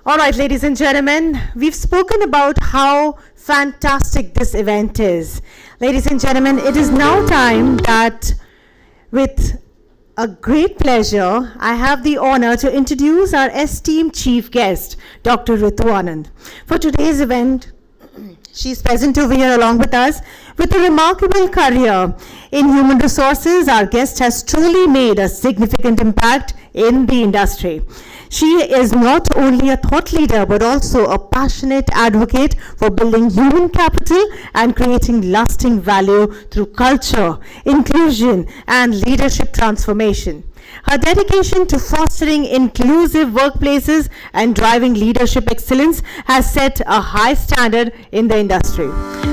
All right, ladies and gentlemen, we've spoken about how fantastic this event is. Ladies and gentlemen, it is now time that, with a great pleasure, I have the honor to introduce our esteemed chief guest, Dr. Ritu Anand. For today's event, she's present over here along with us. With a remarkable career in human resources, our guest has truly made a significant impact in the industry. She is not only a thought leader, but also a passionate advocate for building human capital and creating lasting value through culture, inclusion, and leadership transformation. Her dedication to fostering inclusive workplaces and driving leadership excellence has set a high standard in the industry.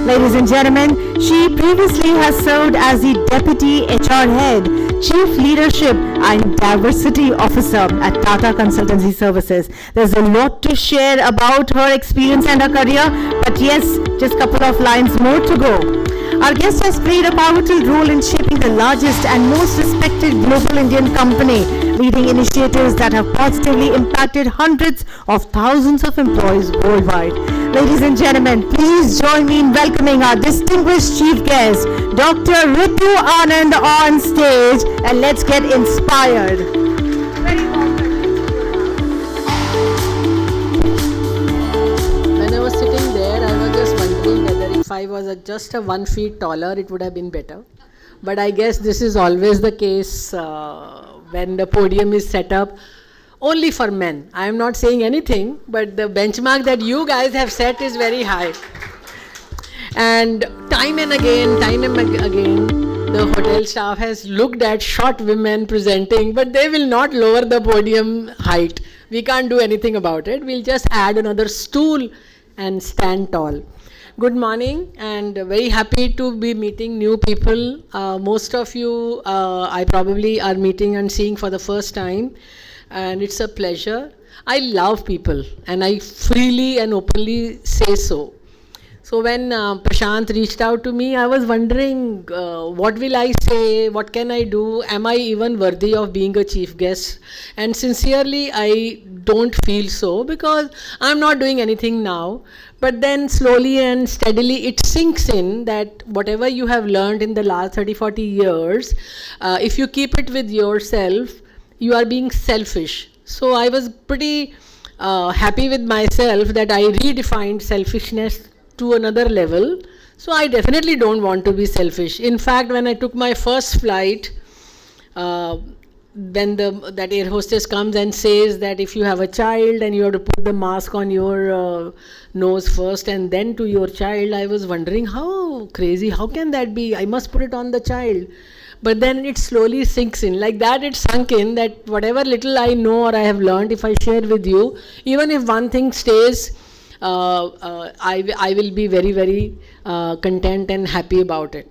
Ladies and gentlemen, she previously has served as the Deputy HR Head, Chief Leadership and Diversity Officer at Tata Consultancy Services. There's a lot to share about her experience and her career, but yes, just a couple of lines more to go. Our guest has played a pivotal role in shaping the largest and most respected global Indian company, leading initiatives that have positively impacted hundreds of thousands of employees worldwide. Ladies and gentlemen, please join me in welcoming our distinguished chief guest, Dr. Ritu Anand, on stage, and let's get inspired. Very welcome. When I was sitting there, I was just wondering whether if I was just 1 feet taller, it would have been better. But I guess this is always the case when the podium is set up only for men. I am not saying anything, but the benchmark that you guys have set is very high. And time and again, the hotel staff has looked at short women presenting, but they will not lower the podium height. We can't do anything about it. We'll just add another stool and stand tall. Good morning, and very happy to be meeting new people. Most of you I probably are meeting and seeing for the first time, and it's a pleasure. I love people, and I freely and openly say so. So when Prashant reached out to me, I was wondering, what will I say? What can I do? Am I even worthy of being a chief guest? And sincerely, I don't feel so, because I'm not doing anything now. But then slowly and steadily it sinks in that whatever you have learned in the last 30-40 years, if you keep it with yourself, you are being selfish. So I was pretty happy with myself that I redefined selfishness to another level. So I definitely don't want to be selfish. In fact, when I took my first flight, when that air hostess comes and says that if you have a child and you have to put the mask on your nose first and then to your child, I was wondering, how crazy, how can that be? I must put it on the child. But then it slowly sinks in. Like that, it sunk in that whatever little I know or I have learned, if I share with you, even if one thing stays, I will be very, very content and happy about it.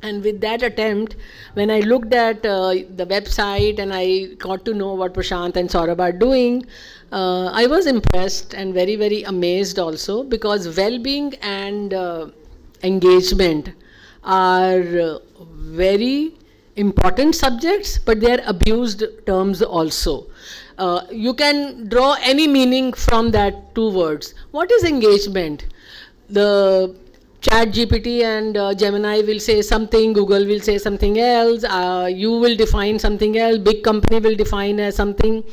And with that attempt, when I looked at the website and I got to know what Prashant and Saurabh are doing, I was impressed and very, very amazed also, because well-being and engagement are very important subjects, but they are abused terms also. You can draw any meaning from that two words. What is engagement? The Chat GPT and Gemini will say something, Google will say something else, you will define something else, big company will define as something.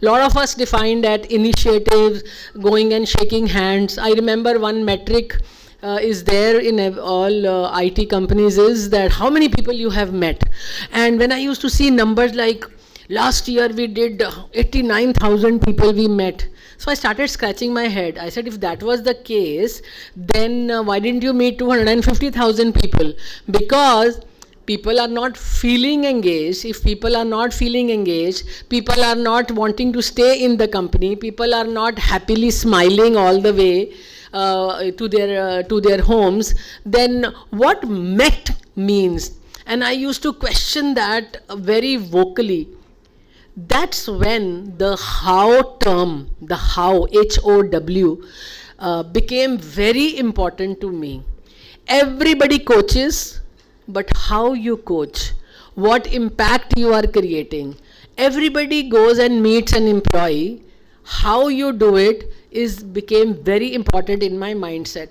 A lot of us define that initiatives, going and shaking hands. I remember one metric is there in all IT companies is that how many people you have met. And when I used to see numbers like last year we did 89,000 people we met. So I started scratching my head. I said, if that was the case, then why didn't you meet 250,000 people? Because people are not feeling engaged. If people are not feeling engaged, people are not wanting to stay in the company, people are not happily smiling all the way to their homes, then what met means? And I used to question that very vocally. That's when the how term, the how, H-O-W, became very important to me. Everybody coaches, but how you coach, what impact you are creating. Everybody goes and meets an employee. how you do it is became very important in my mindset.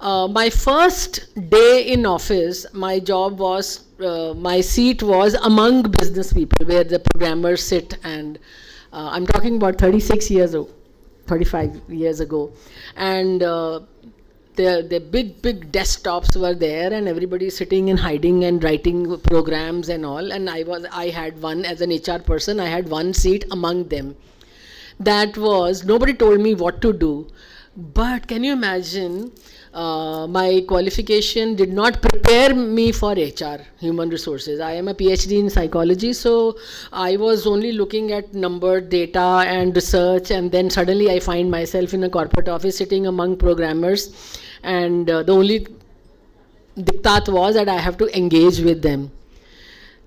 My first day in office, my job was, my seat was among business people where the programmers sit, and I'm talking about 36 years ago, 35 years ago. And the big desktops were there, and everybody sitting and hiding and writing programs and all. And I had one, as an HR person, I had one seat among them. That was, nobody told me what to do. But can you imagine, my qualification did not prepare me for HR, human resources. I am a PhD in psychology, so I was only looking at number, data and research, and then suddenly I find myself in a corporate office sitting among programmers, and the only diktat was that I have to engage with them.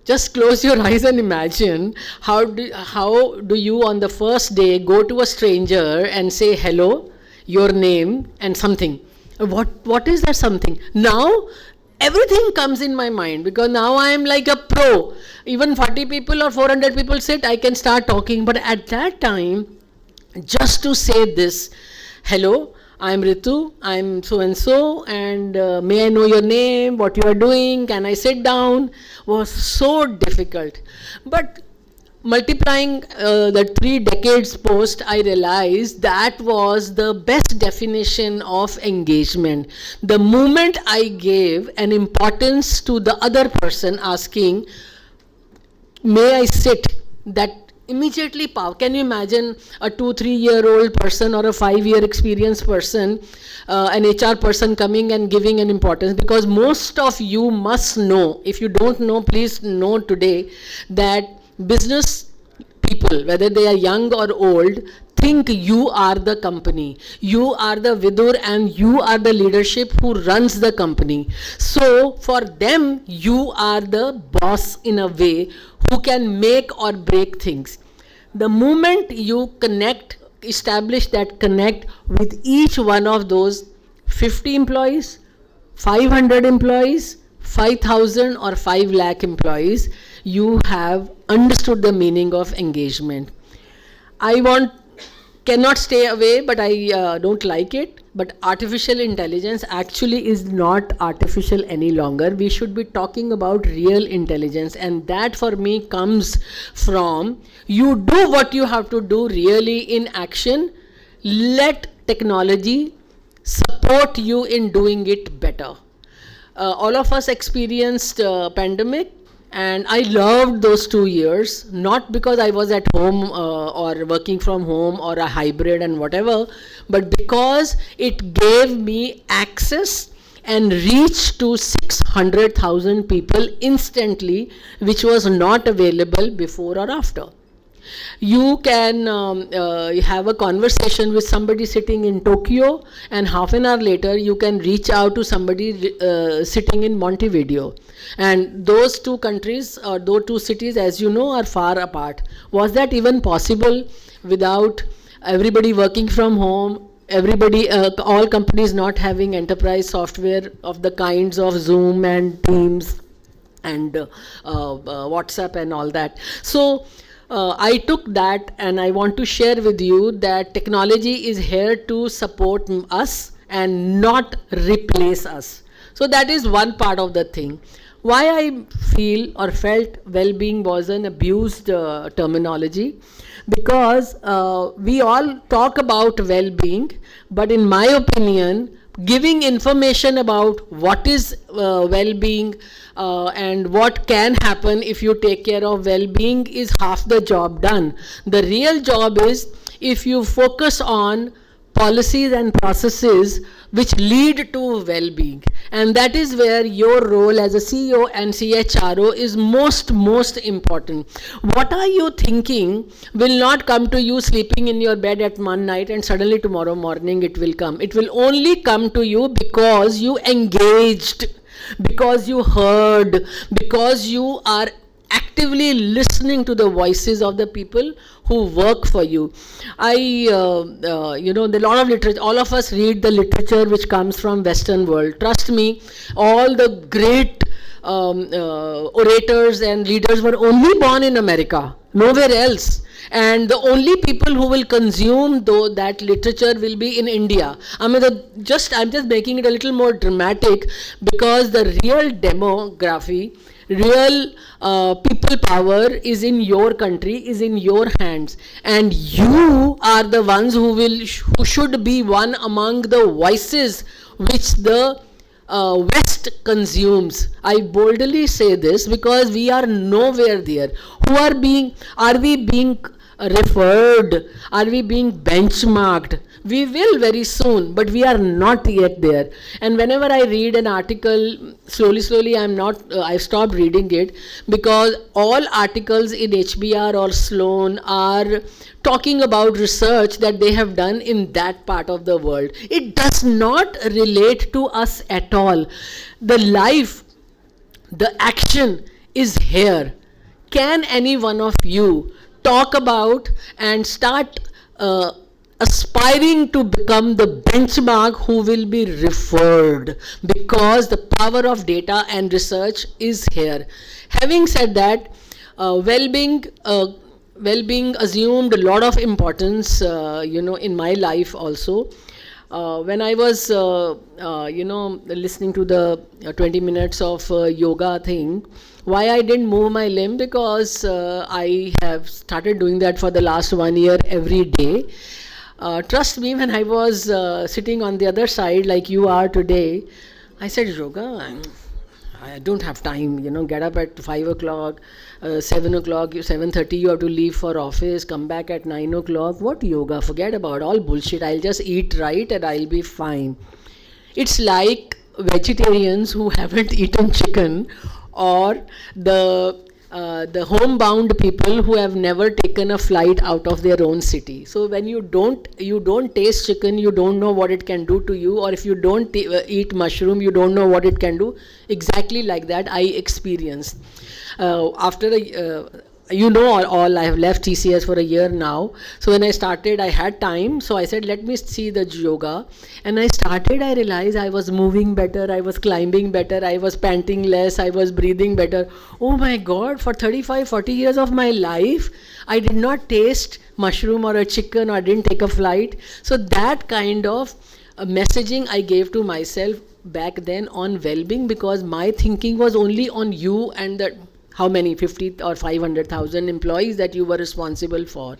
Just close your eyes and imagine how do you on the first day go to a stranger and say hello, your name and something. What is that something? Now everything comes in my mind, because now I am like a pro. Even 40 people or 400 people sit, I can start talking. But at that time, just to say this, hello, I'm Ritu, I'm so and so, and may I know your name, what you are doing, can I sit down, was so difficult. But multiplying the 3 decades post, I realized that was the best definition of engagement. The moment I gave an importance to the other person asking, may I sit, that immediately power. Can you imagine a 2-3 year old person or a 5-year experienced person, an HR person coming and giving an importance? Because most of you must know, if you don't know, please know today, that business people, whether they are young or old, think you are the company. You are the vidur and you are the leadership who runs the company. So for them, you are the boss in a way who can make or break things. The moment you establish that connect with each one of those 50 employees, 500 employees, 5,000 or 5 lakh employees, you have understood the meaning of engagement. Cannot stay away, but I don't like it. But artificial intelligence actually is not artificial any longer. We should be talking about real intelligence, and that for me comes from you do what you have to do really in action. Let technology support you in doing it better. All of us experienced pandemic, and I loved those 2 years, not because I was at home or working from home or a hybrid and whatever, but because it gave me access and reach to 600,000 people instantly, which was not available before or after. You can have a conversation with somebody sitting in Tokyo, and half an hour later you can reach out to somebody sitting in Montevideo. And those 2 countries or those 2 cities, as you know, are far apart. Was that even possible without everybody working from home, everybody, all companies not having enterprise software of the kinds of Zoom and Teams and WhatsApp and all that? So I took that, and I want to share with you that technology is here to support us and not replace us. So that is one part of the thing. Why I feel or felt well-being was an abused terminology, because we all talk about well-being, but in my opinion, giving information about what is well-being and what can happen if you take care of well-being is half the job done. The real job is if you focus on policies and processes which lead to well-being, and that is where your role as a CEO and CHRO is most important. What are you thinking will not come to you sleeping in your bed at one night and suddenly tomorrow morning it will come. It will only come to you because you engaged, because you heard, because you are actively listening to the voices of the people who work for you. There are a lot of literature. All of us read the literature which comes from Western world. Trust me, all the great orators and leaders were only born in America. nowhere else. And the only people who will consume though that literature will be in India. I mean, I'm just making it a little more dramatic, because the real demography, real people power is in your country, is in your hands, and you are the ones who should be one among the voices which the West consumes. I boldly say this because we are nowhere there. Are we being referred? Are we being benchmarked? We will very soon, but we are not yet there. And whenever I read an article, slowly, I've stopped reading it, because all articles in HBR or Sloan are talking about research that they have done in that part of the world. It does not relate to us at all. The life, the action is here. Can any one of you talk about and start aspiring to become the benchmark who will be referred, because the power of data and research is here. Having said that, well-being assumed a lot of importance, in my life also. When I was, listening to the 20 minutes of yoga thing, why I didn't move my limb, because I have started doing that for the last 1 year every day. Trust me, when I was sitting on the other side like you are today, I said, yoga, I don't have time, get up at 5 o'clock, 7 o'clock, 7:30 you have to leave for office, come back at 9 o'clock. What yoga? Forget about all bullshit. I'll just eat right and I'll be fine. It's like vegetarians who haven't eaten chicken, or the homebound people who have never taken a flight out of their own city. So when you don't taste chicken, you don't know what it can do to you, or if you don't eat mushroom, you don't know what it can do. Exactly like that I experienced. After all, I have left TCS for a year now. So when I started, I had time. So I said, let me see the yoga. And I realized I was moving better, I was climbing better, I was panting less, I was breathing better. Oh my God, for 35, 40 years of my life, I did not taste mushroom or a chicken, or I didn't take a flight. So that kind of messaging I gave to myself back then on well-being, because my thinking was only on you and the how many 50 or 500,000 employees that you were responsible for.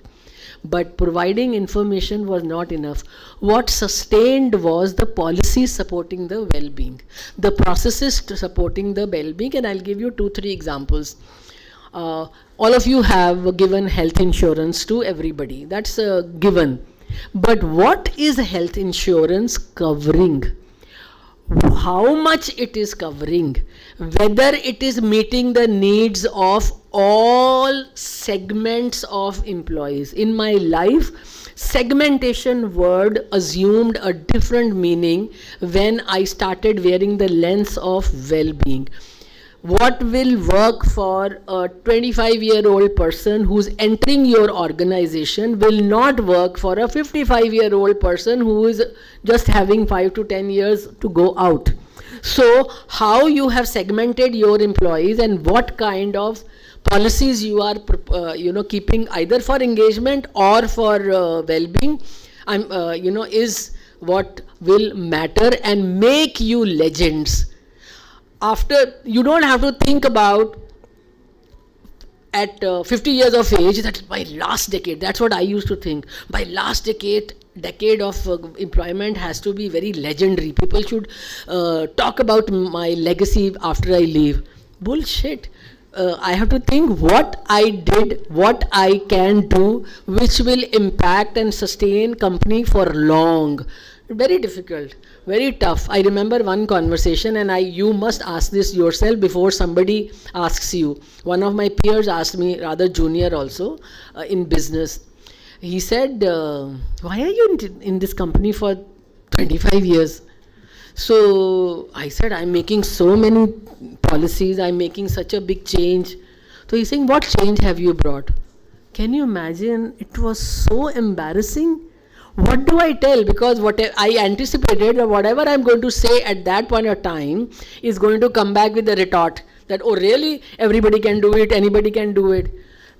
But providing information was not enough. What sustained was the policies supporting the well-being, the processes supporting the well-being. And I'll give you 2-3 examples. All of you have given health insurance to everybody. That's a given. But what is health insurance covering? How much it is covering, whether it is meeting the needs of all segments of employees. In my life, segmentation word assumed a different meaning when I started wearing the lens of well-being. What will work for a 25-year-old person who's entering your organization will not work for a 55-year-old person who is just having 5 to 10 years to go out. So how you have segmented your employees and what kind of policies you are keeping either for engagement or for well-being, is what will matter and make you legends. After, you don't have to think about at 50 years of age that by last decade, that's what I used to think, by last decade of employment has to be very legendary. People should talk about my legacy after I leave. Bullshit. I have to think what I did, what I can do, which will impact and sustain company for long. Very difficult, very tough. I remember one conversation, and you must ask this yourself before somebody asks you. One of my peers asked me, rather junior also, in business. He said, why are you in this company for 25 years? So I said, I'm making so many policies, I'm making such a big change. So he's saying, what change have you brought? Can you imagine? It was so embarrassing. What do I tell? Because what I anticipated that whatever I'm going to say at that point of time is going to come back with a retort that, oh really, everybody can do it, anybody can do it.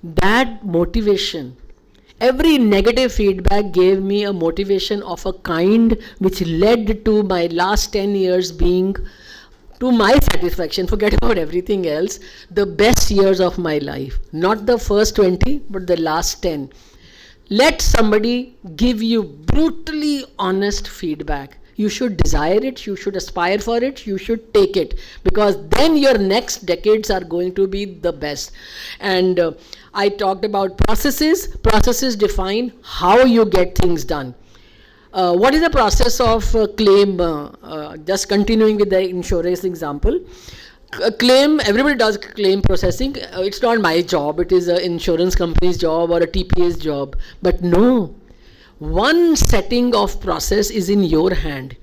that motivation, every negative feedback gave me a motivation of a kind which led to my last 10 years being, to my satisfaction, forget about everything else, the best years of my life. Not the first 20, but the last 10. Let somebody give you brutally honest feedback. You should desire it, you should aspire for it, you should take it, because then your next decades are going to be the best. And I talked about processes. Processes define how you get things done. What is the process of claim? Just continuing with the insurance example. Claim, everybody does claim processing. It's not my job, it is an insurance company's job or a TPA's job. But no, one setting of process is in your hand.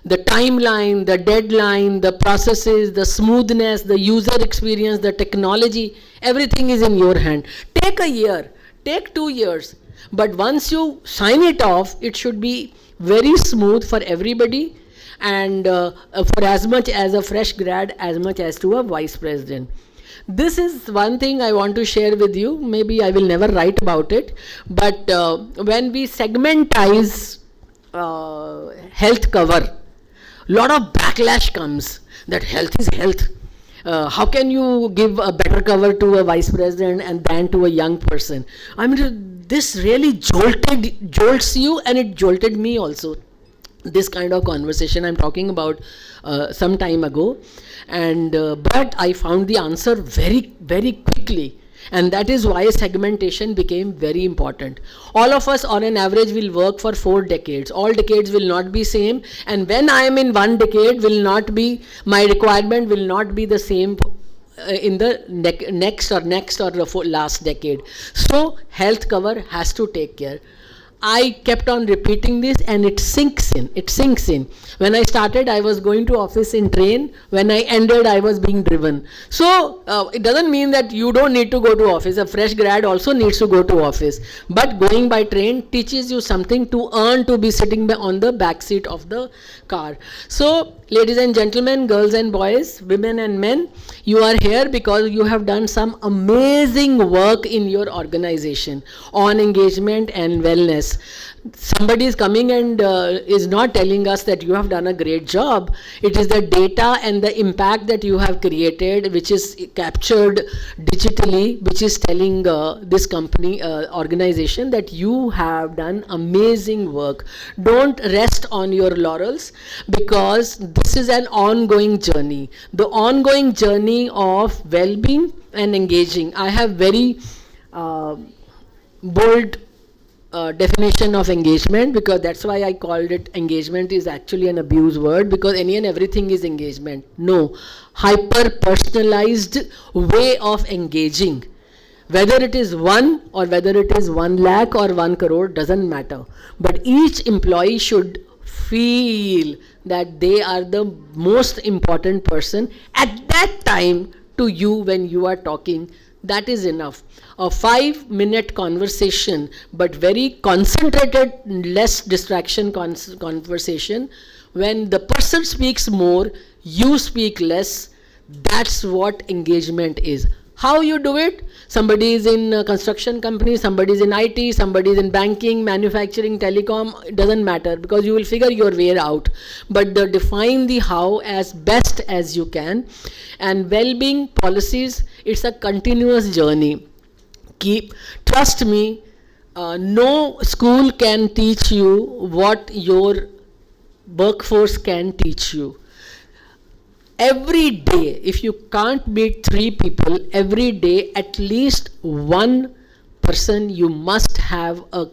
The timeline, the deadline, the processes, the smoothness, the user experience, the technology, everything is in your hand. Take a year, take 2 years, but once you sign it off, it should be very smooth for everybody, and for as much as a fresh grad, as much as to a vice president. This is one thing I want to share with you. Maybe I will never write about it, but when we segmentize health cover, lot of backlash comes that health is health. How can you give a better cover to a vice president and than to a young person? I mean, this really jolts you, and it jolted me also. This kind of conversation I'm talking about some time ago, and but I found the answer very, very quickly, and that is why segmentation became very important. All of us on an average will work for 4 decades. All decades will not be same, and when I am in one decade, will not be, my requirement will not be the same in the next or the last decade. So health cover has to take care. I kept on repeating this, and it sinks in. When I started, I was going to office in train. When I ended, I was being driven. So it doesn't mean that you don't need to go to office. A fresh grad also needs to go to office. But going by train teaches you something to earn to be sitting on the back seat of the car. So ladies and gentlemen, girls and boys, women and men, you are here because you have done some amazing work in your organization on engagement and wellness. Somebody is coming and is not telling us that you have done a great job. It is the data and the impact that you have created, which is captured digitally, which is telling this company, organization, that you have done amazing work. Don't rest on your laurels, because this is an ongoing journey. The ongoing journey of well-being and engaging. I have very bold definition of engagement, because that's why I called it engagement is actually an abuse word, because any and everything is engagement. No, hyper personalized way of engaging. Whether it is 1 or whether it is 1 lakh or 1 crore doesn't matter, but each employee should feel that they are the most important person at that time to you when you are talking. That is enough. A 5-minute conversation, but very concentrated, less distraction conversation. When the person speaks more, you speak less. That's what engagement is. How you do it? Somebody is in a construction company, somebody is in IT, somebody is in banking, manufacturing, telecom. It doesn't matter, because you will figure your way out. But define the how as best as you can. And well-being policies, it's a continuous journey. Trust me, no school can teach you what your workforce can teach you. Every day, if you can't meet 3 people, every day at least 1 person you must have a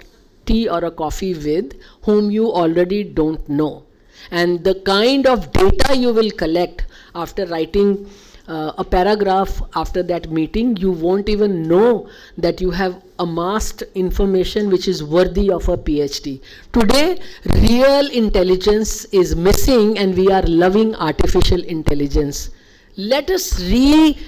tea or a coffee with whom you already don't know. And the kind of data you will collect after writing a paragraph after that meeting, you won't even know that you have amassed information which is worthy of a PhD. Today, real intelligence is missing, and we are loving artificial intelligence. Let us rethink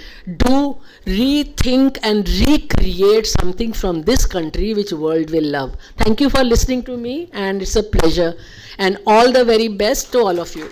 and recreate something from this country which world will love. Thank you for listening to me, and it's a pleasure. And all the very best to all of you.